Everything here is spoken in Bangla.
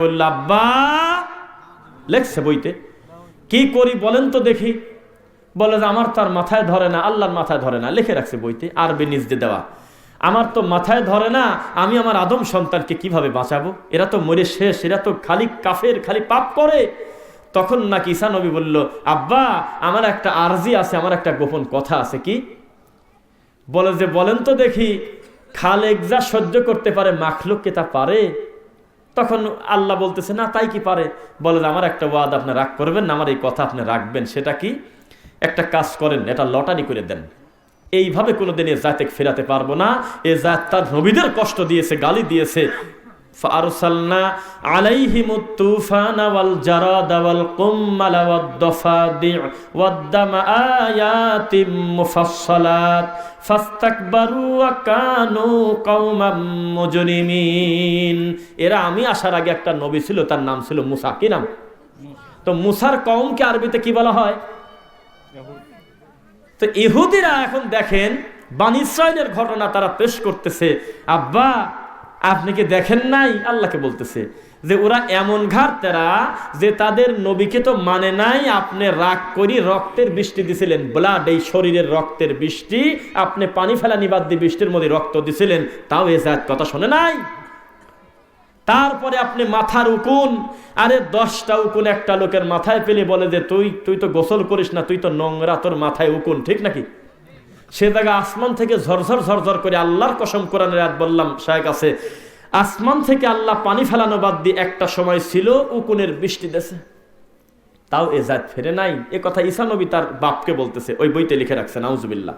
বলল, আব্বা লেখছে বইতে, কি করি বলেন তো দেখি। বলে যে আমার তার মাথায় ধরে না, আল্লাহর মাথায় ধরে না, লিখে রাখছে বইতে, আরবি নিজ দিয়ে দেওয়া। আমার তো মাথায় ধরে না, আমি আমার আদম সন্তানকে কিভাবে বাঁচাবো? এরা তো মরে শেষ, এরা তো খালি কাফের, খালি পাপ করে। তখন নাকি ঈসা নবী বলল, আব্বা আমার একটা আরজি আছে, আমার একটা গোপন কথা আছে। কি? বলে যে বলেন তো দেখি, খালেক যা সহ্য করতে পারে মাখলুক কে তা পারে? তখন আল্লাহ বলতেছে, না তাই কি পারে? বলে যে আমার একটা ওয়াদা আপনি রাগ করবেন না, আমার এই কথা আপনি রাখবেন। সেটা কি? একটা কাজ করেন, এটা লটারি করে দেন। এইভাবে কোনোদিন এ জাতিক ফেরাতে পারবো না। এ জাত তার নবীদের কষ্ট দিয়েছে, গালি দিয়েছে। ফারসালনা আলাইহিমুত তুফানা ওয়াল জারাদা ওয়াল কুম্মালা ওয়াদ দাফাদি ওয়াদ দামা আয়াতিম মুফাসসালাত ফাস্তাকবারু ওয়া কানু কওমান মুজরিমিন। এরা আমি আসার আগে একটা নবী ছিল, তার নাম ছিল মুসা। কি নাম? তো মুসার কওমকে আরবিতে কি বলা হয়? তো ইহুদিরা এখন দেখেন বনী ইসরাইলের ঘটনা তারা পেশ করতেছে। আব্বা আপনি কি দেখেন নাই? আল্লাহকে বলতেছে যে ওরা এমন ঘাটতেরা যে তাদের নবীকে তো মানে নাই। আপনি রাগ করি রক্তের বৃষ্টি দিছিলেন, ব্লাড, এই শরীরের রক্তের বৃষ্টি, আপনি পানি ফেলা নিবাদ দিয়ে বৃষ্টির মধ্যে রক্ত দিছিলেন, তাও এ জাত কথা শোনে নাই। তারপরে আপনি মাথার উকুন, আরে 10টা উকুন একটা লোকের মাথায় পেলে বলে যে তুই তো গোসল করিস না, তুই তো নোংরা, তোর মাথায় উকুন, ঠিক নাকি? সে জায়গা আসমান থেকে ঝরঝর ঝরঝর করে, আল্লাহর কসম কোরআনের আয়াত বললাম শায়েখ আছে, আসমান থেকে আল্লাহ পানি ফেলানো বাদ দিয়ে একটা সময় ছিল উকুনের বৃষ্টি দেশে, তাও এ জাত ফেরে নাই। এ কথা ঈসা নবী তার বাপকে বলতেছে, ওই বইতে লিখে রাখছে, নাউজুবিল্লাহ।